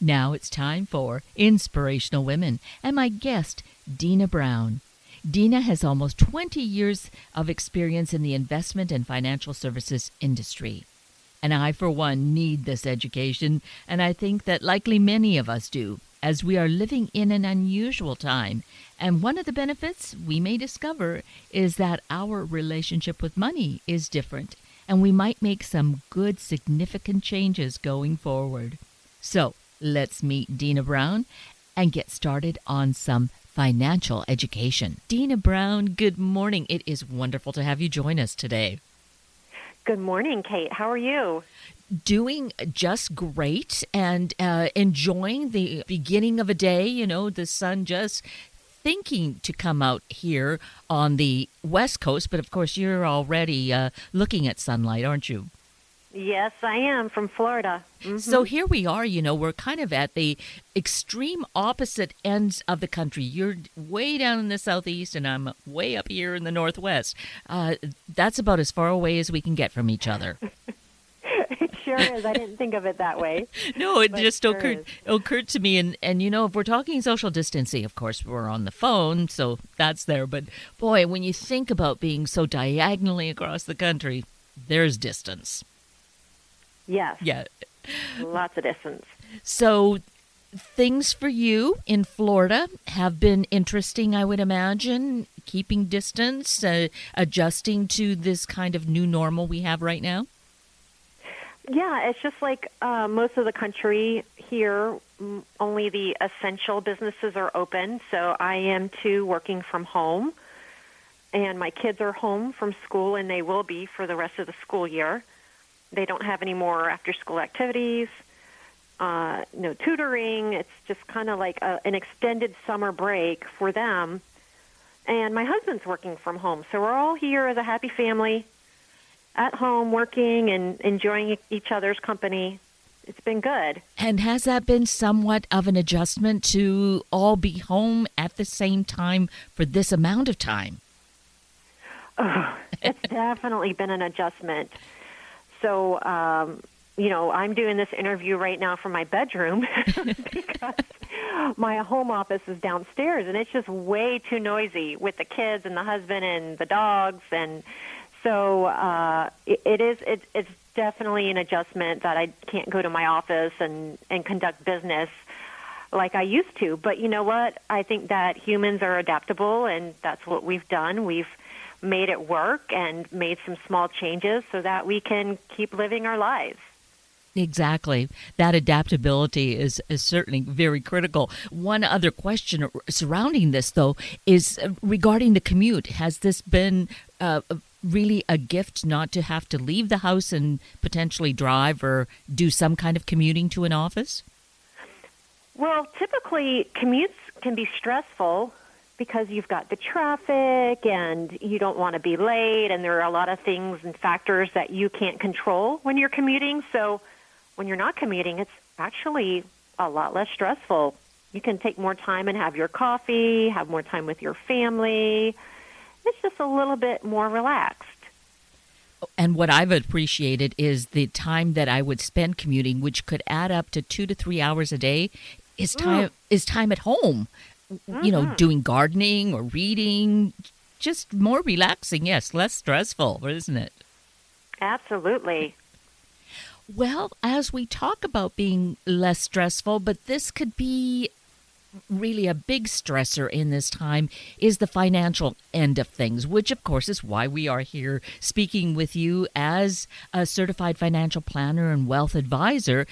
Now it's time for Inspirational Women and my guest, Deanna Brown. Deanna has almost 20 years of experience in the investment and financial services industry. And I, for one, need this education, and I think that likely many of us do, as we are living in an unusual time. And one of the benefits we may discover is that our relationship with money is different, and we might make some good, significant changes going forward. So, let's meet Deanna Brown and get started on some financial education. Deanna Brown, good morning. It is wonderful to have you join us today. Good morning, Kate. How are you? Doing just great and enjoying the beginning of a day. You know, the sun just thinking to come out here on the West Coast. But of course, you're already looking at sunlight, aren't you? Yes, I am from Florida. Mm-hmm. So here we are, you know, we're kind of at the extreme opposite ends of the country. You're way down in the southeast and I'm way up here in the northwest. That's about as far away as we can get from each other. It sure is. I didn't think of it that way. No, it just occurred to me. And, you know, if we're talking social distancing, of course, we're on the phone, so that's there. But, boy, when you think about being so diagonally across the country, there's distance. Yes. Yeah. Lots of distance. So things for you in Florida have been interesting, I would imagine, keeping distance, adjusting to this kind of new normal we have right now? Yeah, it's just like most of the country here, only the essential businesses are open. So I am too working from home, and my kids are home from school, and they will be for the rest of the school year. They don't have any more after-school activities, no tutoring. It's just kind of like an extended summer break for them. And my husband's working from home. So we're all here as a happy family at home working and enjoying each other's company. It's been good. And has that been somewhat of an adjustment to all be home at the same time for this amount of time? Oh, it's definitely been an adjustment. So, you know, I'm doing this interview right now from my bedroom because my home office is downstairs, and it's just way too noisy with the kids and the husband and the dogs. And so it's definitely an adjustment that I can't go to my office and conduct business like I used to. But you know what? I think that humans are adaptable, and that's what we've done. We've made it work and made some small changes so that we can keep living our lives. Exactly. That adaptability is certainly very critical. One other question surrounding this, though, is regarding the commute. Has this been really a gift not to have to leave the house and potentially drive or do some kind of commuting to an office? Well, typically commutes can be stressful because you've got the traffic and you don't want to be late, and there are a lot of things and factors that you can't control when you're commuting. So when you're not commuting, it's actually a lot less stressful. You can take more time and have your coffee, have more time with your family. It's just a little bit more relaxed. And what I've appreciated is the time that I would spend commuting, which could add up to 2 to 3 hours a day, is time at home. You know, doing gardening or reading, just more relaxing, yes, less stressful, isn't it? Absolutely. Well, as we talk about being less stressful, but this could be really a big stressor in this time, is the financial end of things, which of course is why we are here speaking with you as a certified financial planner and wealth advisor.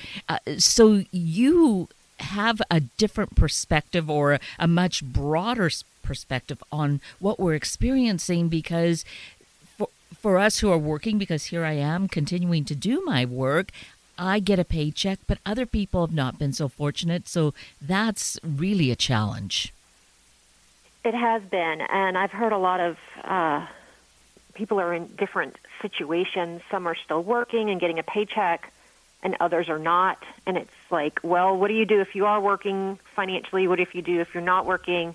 So you have a different perspective, or a much broader perspective on what we're experiencing, because for us who are working, because here I am continuing to do my work, I get a paycheck, but other people have not been so fortunate. So that's really a challenge. It has been, and I've heard a lot of people are in different situations. Some are still working and getting a paycheck, and others are not. And it's like, well, what do you do if you are working financially? What if you do if you're not working?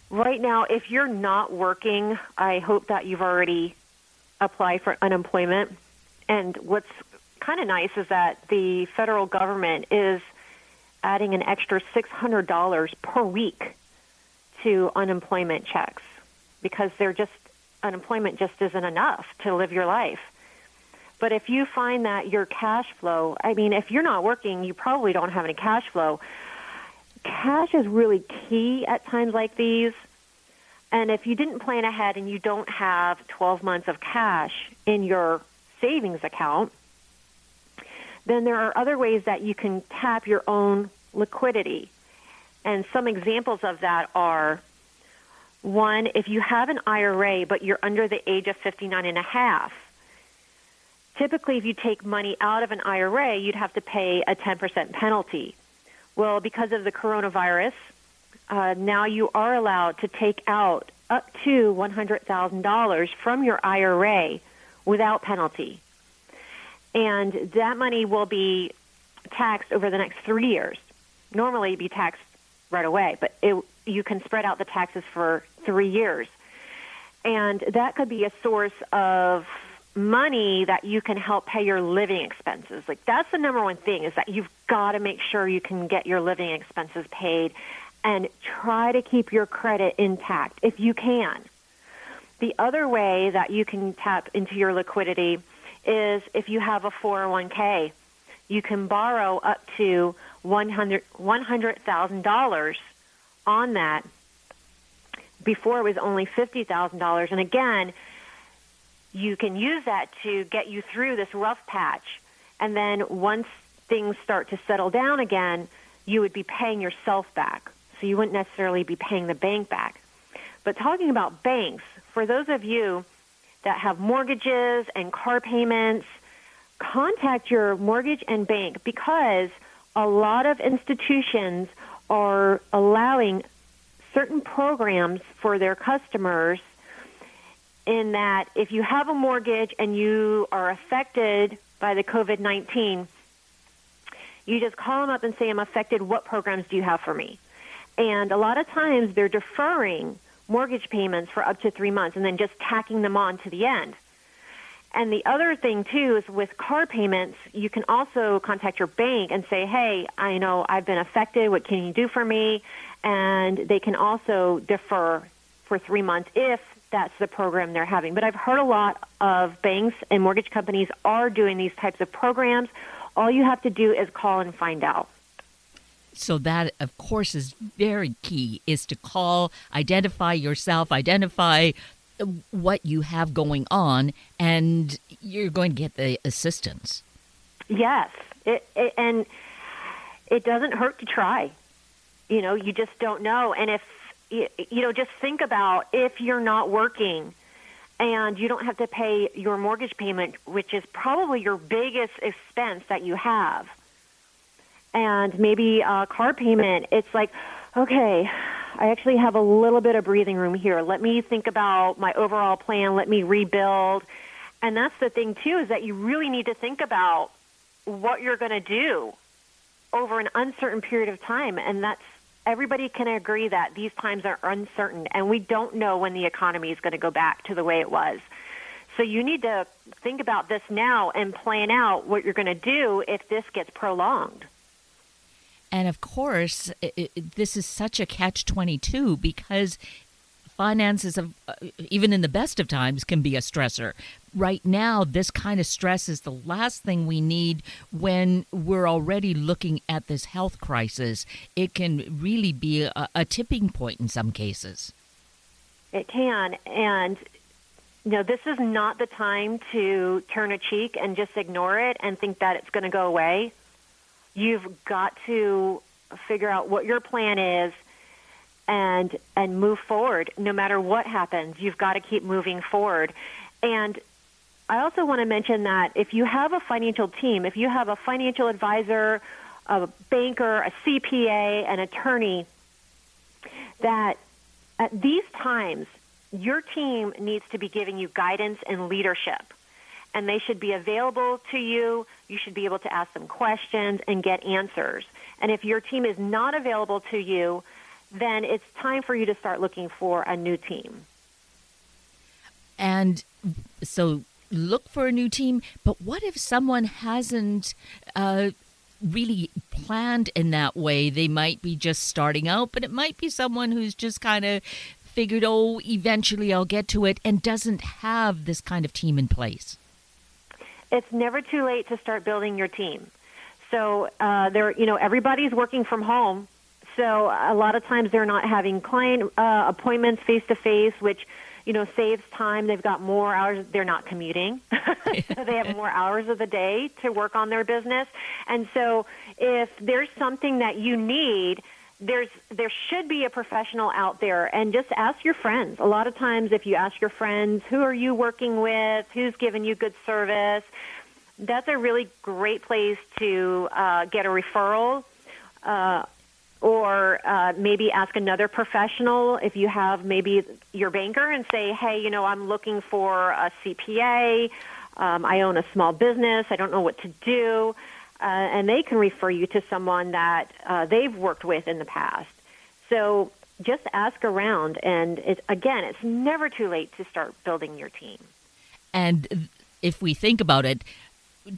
Right now, if you're not working, I hope that you've already applied for unemployment. And what's kind of nice is that the federal government is adding an extra $600 per week to unemployment checks because unemployment just isn't enough to live your life. But if you find that your cash flow, if you're not working, you probably don't have any cash flow. Cash is really key at times like these. And if you didn't plan ahead and you don't have 12 months of cash in your savings account, then there are other ways that you can tap your own liquidity. And some examples of that are, one, if you have an IRA but you're under the age of 59 and a half, typically if you take money out of an IRA, you'd have to pay a 10% penalty. Well, because of the coronavirus, now you are allowed to take out up to $100,000 from your IRA without penalty. And that money will be taxed over the next 3 years. Normally, it'd be taxed right away, but you can spread out the taxes for 3 years. And that could be a source of money that you can help pay your living expenses. Like, that's the number one thing, is that you've got to make sure you can get your living expenses paid and try to keep your credit intact if you can. The other way that you can tap into your liquidity is if you have a 401k. You can borrow up to $100,000 on that. Before it was only $50,000. And again, you can use that to get you through this rough patch. And then once things start to settle down again, you would be paying yourself back. So you wouldn't necessarily be paying the bank back. But talking about banks, for those of you that have mortgages and car payments, contact your mortgage and bank, because a lot of institutions are allowing certain programs for their customers, in that if you have a mortgage and you are affected by the COVID-19, you just call them up and say, I'm affected. What programs do you have for me? And a lot of times they're deferring mortgage payments for up to 3 months and then just tacking them on to the end. And the other thing, too, is with car payments, you can also contact your bank and say, hey, I know I've been affected. What can you do for me? And they can also defer for 3 months if that's the program they're having. But I've heard a lot of banks and mortgage companies are doing these types of programs. All you have to do is call and find out. So that, of course, is very key, is to call, identify yourself, identify what you have going on, and you're going to get the assistance. Yes. And it doesn't hurt to try. You just don't know. And if, just think about if you're not working and you don't have to pay your mortgage payment, which is probably your biggest expense that you have, and maybe a car payment, it's like, okay, I actually have a little bit of breathing room here. Let me think about my overall plan. Let me rebuild. And that's the thing, too, is that you really need to think about what you're going to do over an uncertain period of time. And everybody can agree that these times are uncertain, and we don't know when the economy is going to go back to the way it was. So you need to think about this now and plan out what you're going to do if this gets prolonged. And of course, this is such a catch-22, because finances, even in the best of times, can be a stressor. Right now, this kind of stress is the last thing we need when we're already looking at this health crisis. It can really be a tipping point in some cases. It can. And, this is not the time to turn a cheek and just ignore it and think that it's going to go away. You've got to figure out what your plan is and move forward. No matter what happens, you've got to keep moving forward. And I also want to mention that if you have a financial team, if you have a financial advisor, a banker, a CPA, an attorney, that at these times, your team needs to be giving you guidance and leadership. And they should be available to you. You should be able to ask them questions and get answers. And if your team is not available to you, then it's time for you to start looking for a new team. And so look for a new team. But what if someone hasn't really planned in that way. They might be just starting out, but it might be someone who's just kind of figured, oh, eventually I'll get to it, and doesn't have this kind of team in place. It's never too late to start building your team. So everybody's working from home. So a lot of times they're not having client appointments face-to-face, which, saves time. They've got more hours. They're not commuting. So they have more hours of the day to work on their business. And so if there's something that you need, there should be a professional out there, and just ask your friends. A lot of times if you ask your friends, who are you working with, who's giving you good service, that's a really great place to get a referral, or maybe ask another professional. If you have maybe your banker and say, hey, I'm looking for a CPA, I own a small business, I don't know what to do. And they can refer you to someone that they've worked with in the past. So just ask around, and it's never too late to start building your team. And if we think about it,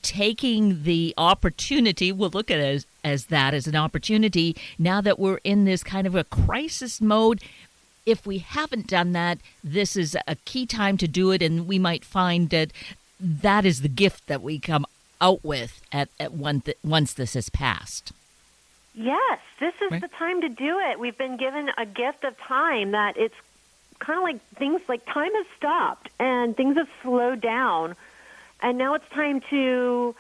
taking the opportunity, we'll look at it as that, as an opportunity, now that we're in this kind of a crisis mode. If we haven't done that, this is a key time to do it, and we might find that is the gift that we come out with once this has passed. Yes, this is right? The time to do it. We've been given a gift of time that it's kind of like things like time has stopped and things have slowed down. And now it's time to,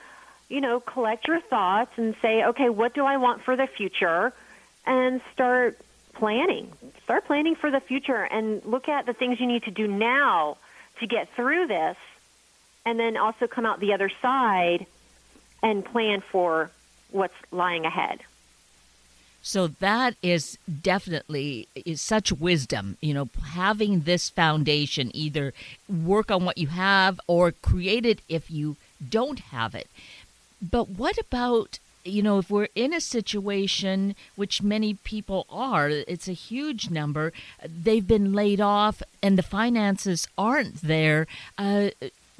collect your thoughts and say, okay, what do I want for the future? And start planning. Start planning for the future and look at the things you need to do now to get through this, and then also come out the other side and plan for what's lying ahead. So that is definitely such wisdom, having this foundation, either work on what you have or create it if you don't have it. But what about, if we're in a situation, which many people are, it's a huge number, they've been laid off and the finances aren't there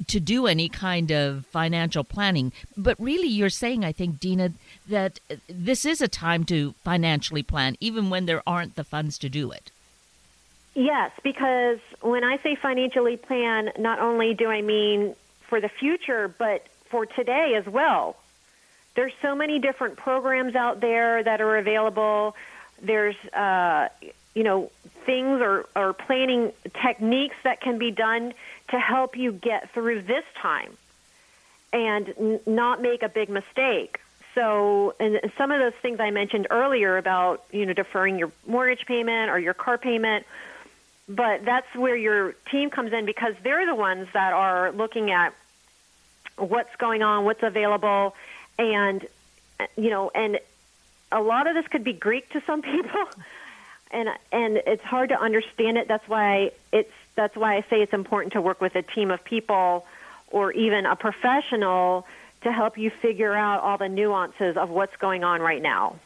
to do any kind of financial planning. But really, you're saying, I think, Deanna, that this is a time to financially plan, even when there aren't the funds to do it. Yes, because when I say financially plan, not only do I mean for the future, but for today as well. There's so many different programs out there that are available. There's, things or planning techniques that can be done to help you get through this time and not make a big mistake. So, and some of those things I mentioned earlier about, deferring your mortgage payment or your car payment, but that's where your team comes in, because they're the ones that are looking at what's going on, what's available, and, and a lot of this could be Greek to some people, and it's hard to understand it. That's why I say it's important to work with a team of people or even a professional to help you figure out all the nuances of what's going on right now.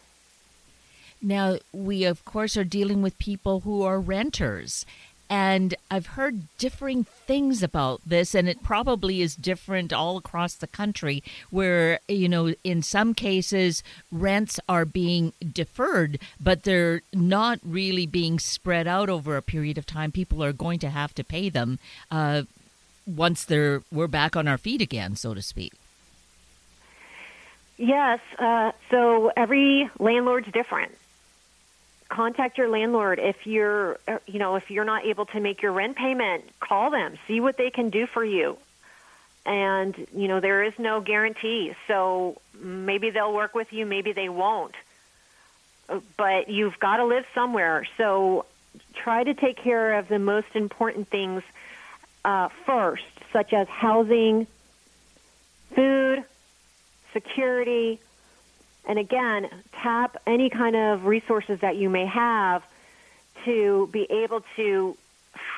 Now, we, of course, are dealing with people who are renters, and I've heard differing things about this, and it probably is different all across the country, where, in some cases, rents are being deferred, but they're not really being spread out over a period of time. People are going to have to pay them once we're back on our feet again, so to speak. Yes, so every landlord's different. Contact your landlord. If you're not able to make your rent payment, call them, see what they can do for you. And, there is no guarantee. So maybe they'll work with you, maybe they won't. But you've got to live somewhere. So try to take care of the most important things first, such as housing, food, security, and again, tap any kind of resources that you may have to be able to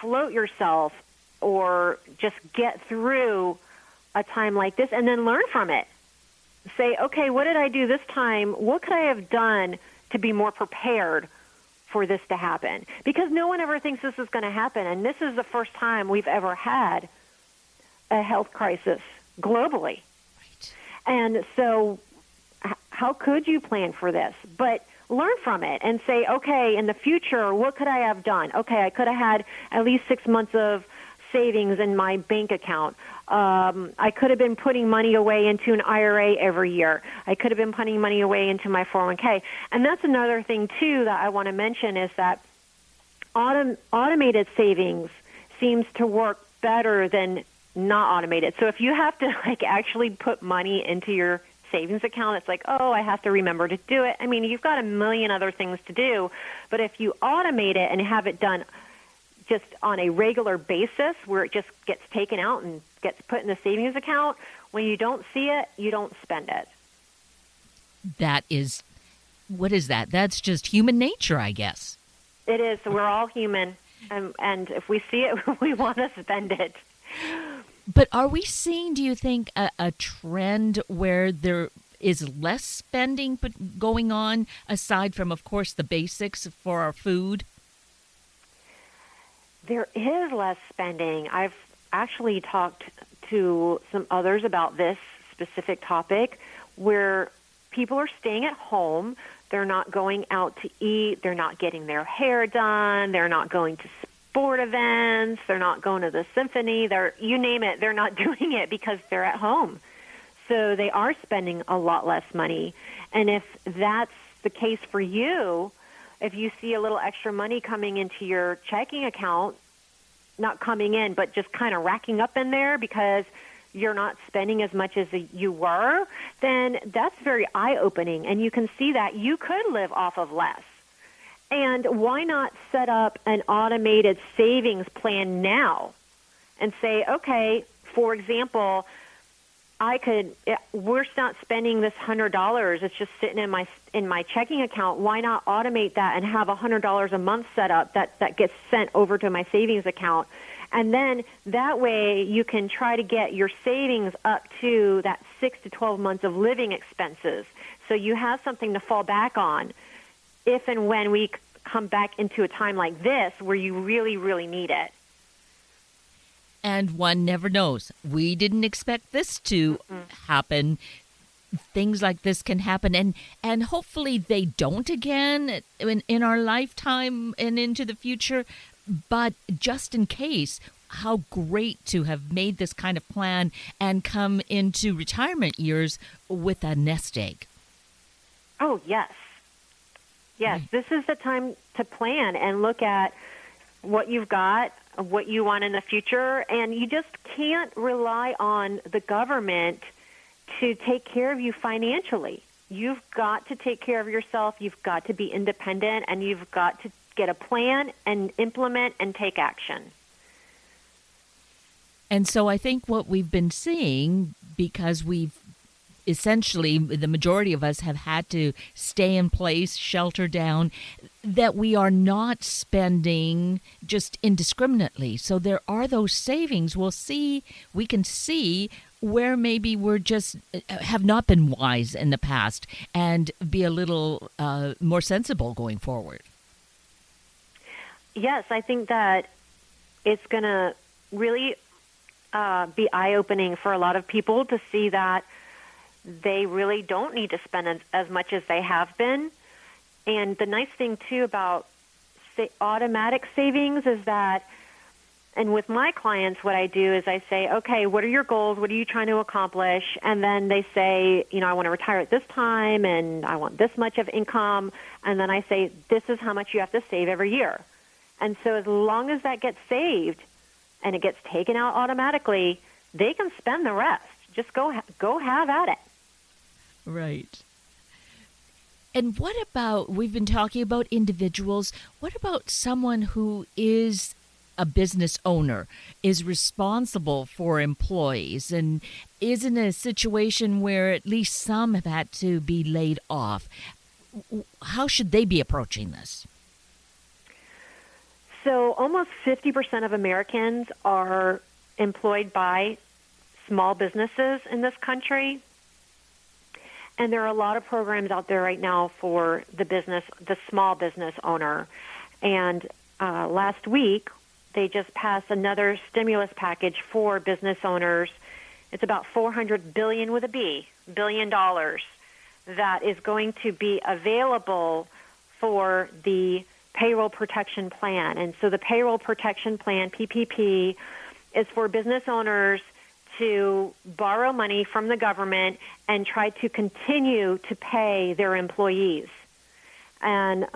float yourself or just get through a time like this, and then learn from it. Say, okay, what did I do this time? What could I have done to be more prepared for this to happen? Because no one ever thinks this is going to happen, and this is the first time we've ever had a health crisis globally. Right. And so how could you plan for this? But learn from it and say, okay, in the future, what could I have done? Okay, I could have had at least 6 months of savings in my bank account. I could have been putting money away into an IRA every year. I could have been putting money away into my 401k. And that's another thing, too, that I want to mention is that automated savings seems to work better than not automated. So if you have to actually put money into your savings account, it's like, oh, I have to remember to do it. I mean, you've got a million other things to do, but if you automate it and have it done just on a regular basis where it just gets taken out and gets put in the savings account, when you don't see it, you don't spend it. What is that? That's just human nature, I guess. It is. We're all human, and if we see it, we want to spend it. But are we seeing, do you think, a trend where there is less spending going on, aside from, of course, the basics for our food? There is less spending. I've actually talked to some others about this specific topic where people are staying at home. They're not going out to eat. They're not getting their hair done. They're not going to sport events. They're not going to the symphony. You name it, they're not doing it because they're at home. So they are spending a lot less money. And if that's the case for you, if you see a little extra money coming into your checking account, not coming in, but just kind of racking up in there because you're not spending as much as you were, then that's very eye-opening. And you can see that you could live off of less. And why not set up an automated savings plan now and say, okay, for example, we're not spending this $100. It's just sitting in my checking account. Why not automate that and have $100 a month set up that gets sent over to my savings account? And then that way you can try to get your savings up to that 6 to 12 months of living expenses. So you have something to fall back on if and when we come back into a time like this where you really, really need it. And one never knows. We didn't expect this to happen. Things like this can happen, and hopefully they don't again in our lifetime and into the future. But just in case, how great to have made this kind of plan and come into retirement years with a nest egg. Oh, yes. Yes, This is the time to plan and look at what you've got, what you want in the future, and you just can't rely on the government to take care of you financially. You've got to take care of yourself. You've got to be independent, and you've got to get a plan and implement and take action. And so I think what we've been seeing, because we've essentially, the majority of us have had to stay in place, shelter down, that we are not spending just indiscriminately. So there are those savings. We can see where maybe we're just have not been wise in the past and be a little more sensible going forward. Yes, I think that it's going to really be eye-opening for a lot of people to see that they really don't need to spend as much as they have been. And the nice thing, too, about automatic savings is that, and with my clients, what I do is I say, okay, what are your goals? What are you trying to accomplish? And then they say, I want to retire at this time, and I want this much of income. And then I say, this is how much you have to save every year. And so as long as that gets saved and it gets taken out automatically, they can spend the rest. Just go have at it. Right. And what about, we've been talking about individuals, what about someone who is a business owner, is responsible for employees, and is in a situation where at least some have had to be laid off? How should they be approaching this? So almost 50% of Americans are employed by small businesses in this country. And there are a lot of programs out there right now for the small business owner. And last week, they just passed another stimulus package for business owners. It's about $400 billion with a B, $billion that is going to be available for the payroll protection plan. And so the payroll protection plan, PPP, is for business owners to borrow money from the government and try to continue to pay their employees. And,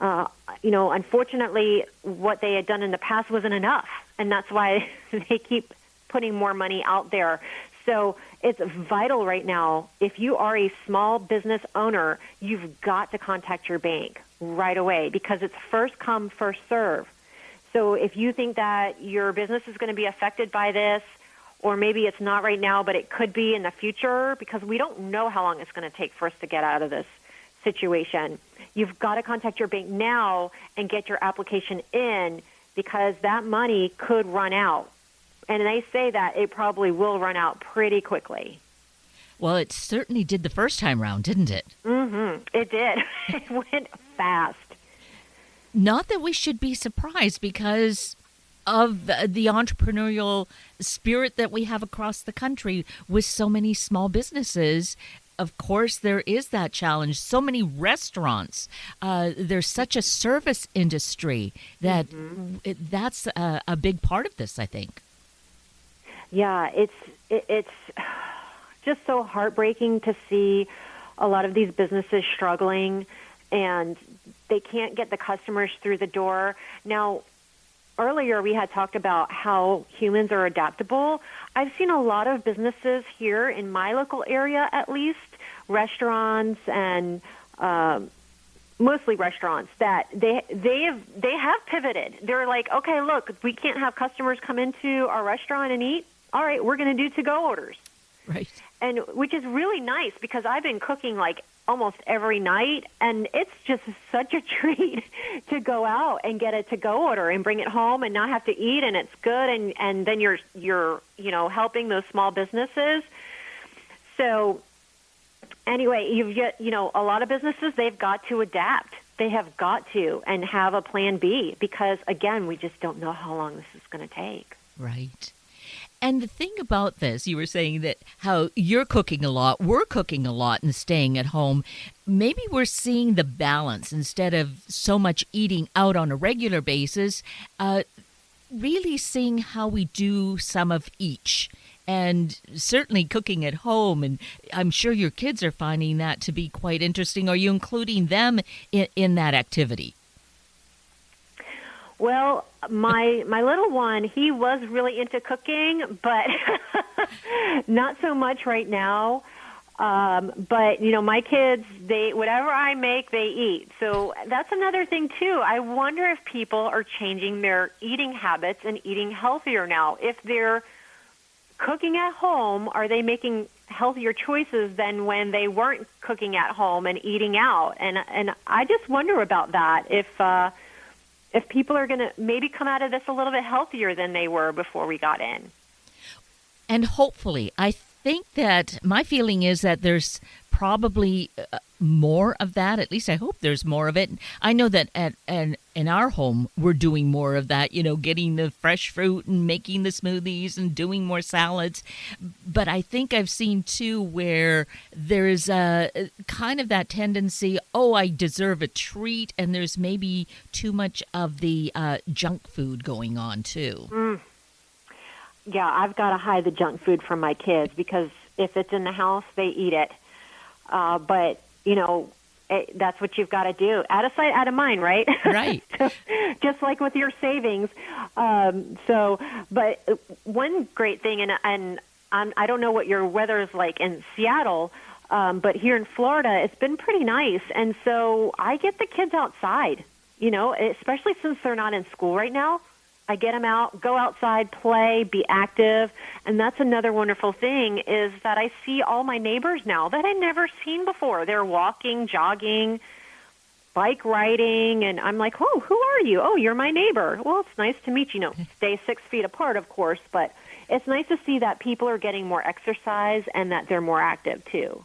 unfortunately, what they had done in the past wasn't enough. And that's why they keep putting more money out there. So it's vital right now. If you are a small business owner, you've got to contact your bank right away because it's first come, first serve. So if you think that your business is going to be affected by this, or maybe it's not right now, but it could be in the future, because we don't know how long it's going to take for us to get out of this situation, you've got to contact your bank now and get your application in, because that money could run out. And they say that it probably will run out pretty quickly. Well, it certainly did the first time round, didn't it? Mm-hmm. It did. It went fast. Not that we should be surprised because of the entrepreneurial spirit that we have across the country with so many small businesses. Of course, there is that challenge. So many restaurants. There's such a service industry that that's a big part of this, I think. Yeah, it's just so heartbreaking to see a lot of these businesses struggling, and they can't get the customers through the door. Now, earlier we had talked about how humans are adaptable. I've seen a lot of businesses here in my local area, at least, restaurants and mostly restaurants, that they have pivoted. They're like, okay, look, we can't have customers come into our restaurant and eat. All right, we're going to do to-go orders. Right. And which is really nice because I've been cooking like almost every night, and it's just such a treat to go out and get a to-go order and bring it home and not have to eat, and it's good, and then you're helping those small businesses. So anyway, you've got, a lot of businesses, they've got to adapt. They have got to and have a plan B because, again, we just don't know how long this is going to take. Right. And the thing about this, you were saying that how you're cooking a lot, we're cooking a lot and staying at home. Maybe we're seeing the balance instead of so much eating out on a regular basis, really seeing how we do some of each. And certainly cooking at home, and I'm sure your kids are finding that to be quite interesting. Are you including them in that activity? Well, my little one, he was really into cooking, but not so much right now. But, my kids, whatever I make, they eat. So that's another thing, too. I wonder if people are changing their eating habits and eating healthier now. If they're cooking at home, are they making healthier choices than when they weren't cooking at home and eating out? And I just wonder about that, if people are going to maybe come out of this a little bit healthier than they were before we got in. And hopefully, I think that my feeling is that there's probably more of that. At least I hope there's more of it. I know that in our home, we're doing more of that, getting the fresh fruit and making the smoothies and doing more salads. But I think I've seen, too, where there's a kind of that tendency, I deserve a treat, and there's maybe too much of the junk food going on, too. Yeah, I've got to hide the junk food from my kids because if it's in the house, they eat it. But, that's what you've got to do. Out of sight, out of mind, right? Right. So, just like with your savings. But one great thing, and I don't know what your weather is like in Seattle, but here in Florida, it's been pretty nice. And so I get the kids outside, especially since they're not in school right now. I get them out, go outside, play, be active. And that's another wonderful thing is that I see all my neighbors now that I'd never seen before. They're walking, jogging, bike riding, and I'm like, oh, who are you? Oh, you're my neighbor. Well, it's nice to meet you. Stay 6 feet apart, of course, but it's nice to see that people are getting more exercise and that they're more active, too.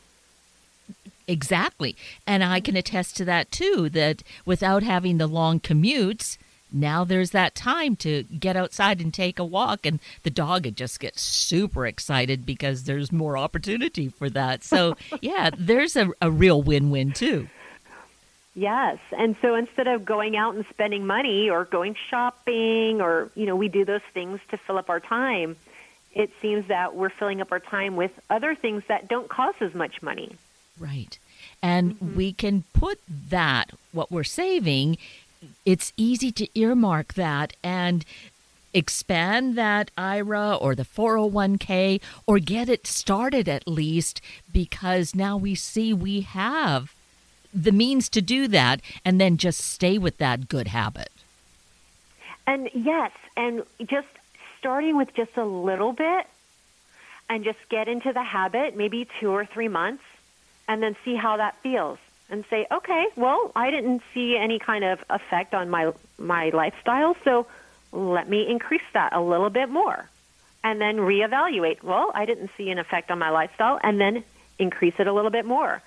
Exactly. And I can attest to that, too, that without having the long commutes, now there's that time to get outside and take a walk, and the dog it just gets super excited because there's more opportunity for that. So yeah, there's a real win-win too. Yes. And so instead of going out and spending money or going shopping or, we do those things to fill up our time, it seems that we're filling up our time with other things that don't cost as much money. Right. And we can put that, what we're saving, it's easy to earmark that and expand that IRA or the 401k or get it started at least, because now we see we have the means to do that, and then just stay with that good habit. And yes, and just starting with just a little bit and just get into the habit, maybe 2 or 3 months, and then see how that feels and say, okay, well, I didn't see any kind of effect on my lifestyle, so let me increase that a little bit more and then reevaluate. Well, I didn't see an effect on my lifestyle, and then increase it a little bit more.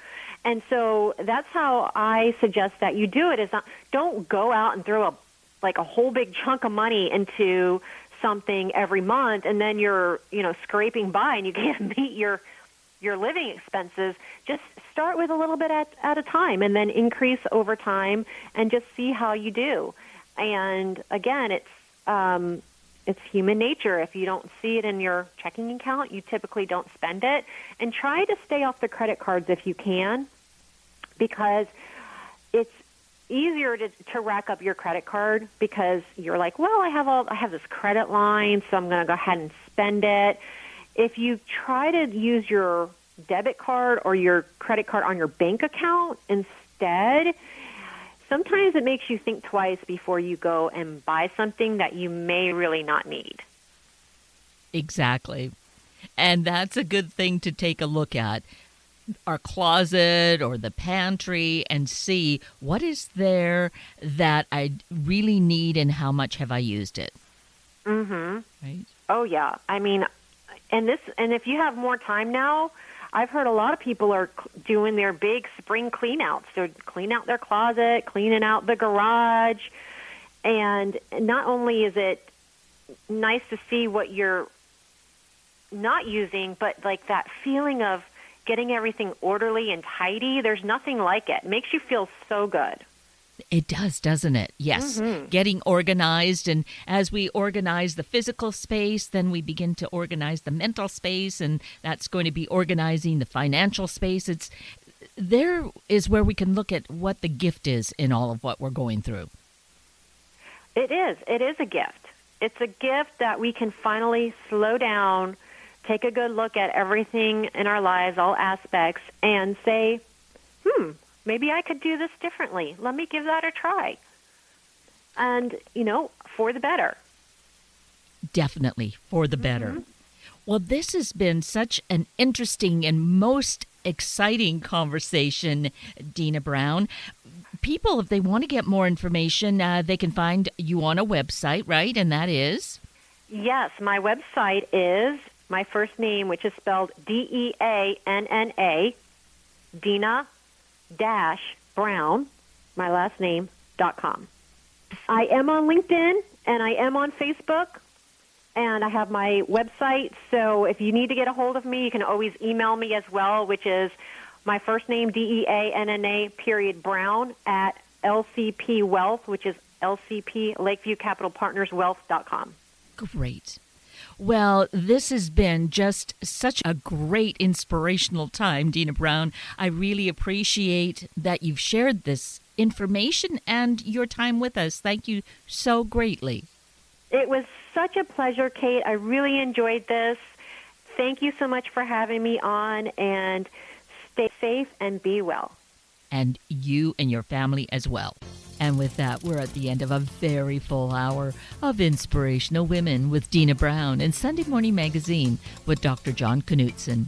And so that's how I suggest that you do it. Is not, don't go out and throw a whole big chunk of money into something every month, and then you're scraping by and you can't meet your living expenses. Just start with a little bit at a time, and then increase over time, and just see how you do. And again, it's human nature. If you don't see it in your checking account, you typically don't spend it. And try to stay off the credit cards if you can, because it's easier to rack up your credit card because you're like, well, I have this credit line, so I'm going to go ahead and spend it. If you try to use your debit card or your credit card on your bank account instead, sometimes it makes you think twice before you go and buy something that you may really not need. Exactly. And that's a good thing to take a look at. Our closet or the pantry and see what is there that I really need and how much have I used it. Mm-hmm. Right? Oh, yeah. I mean, and if you have more time now, I've heard a lot of people are doing their big spring clean-outs. They're cleaning out their closet, cleaning out the garage. And not only is it nice to see what you're not using, but like that feeling of getting everything orderly and tidy, there's nothing like it. It makes you feel so good. It does, doesn't it? Yes. Mm-hmm. Getting organized. And as we organize the physical space, then we begin to organize the mental space, and that's going to be organizing the financial space. There is where we can look at what the gift is in all of what we're going through. It is. It is a gift. It's a gift that we can finally slow down, take a good look at everything in our lives, all aspects, and say, maybe I could do this differently. Let me give that a try. And, for the better. Definitely for the better. Well, this has been such an interesting and most exciting conversation, Deanna Brown. People, if they want to get more information, they can find you on a website, right? And that is? Yes, my website is my first name, which is spelled Deanna, Deanna-Brown, my last name, .com. I am on LinkedIn, and I am on Facebook, and I have my website. So if you need to get a hold of me, you can always email me as well, which is my first name, Deanna_Brown at LCP Wealth, which is LCP, Lakeview Capital Partners Wealth.com. Great. Well, this has been just such a great inspirational time, Deanna Brown. I really appreciate that you've shared this information and your time with us. Thank you so greatly. It was such a pleasure, Kate. I really enjoyed this. Thank you so much for having me on, and stay safe and be well. And you and your family as well. And with that, we're at the end of a very full hour of Inspirational Women with Deanna Brown and Sunday Morning Magazine with Dr. John Knutson.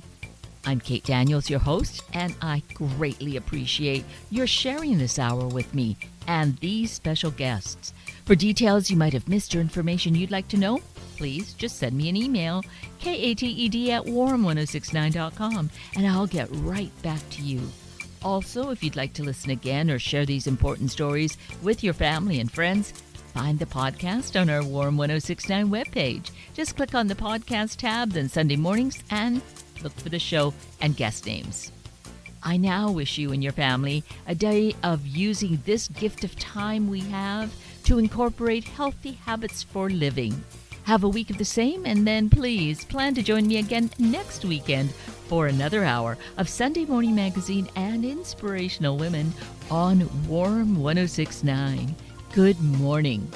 I'm Kate Daniels, your host, and I greatly appreciate your sharing this hour with me and these special guests. For details you might have missed or information you'd like to know, please just send me an email, kated@warm1069.com, and I'll get right back to you. Also, if you'd like to listen again or share these important stories with your family and friends, find the podcast on our Warm 1069 webpage. Just click on the podcast tab, then Sunday mornings, and look for the show and guest names. I now wish you and your family a day of using this gift of time we have to incorporate healthy habits for living. Have a week of the same, and then please plan to join me again next weekend for another hour of Sunday Morning Magazine and Inspirational Women on Warm 1069. Good morning.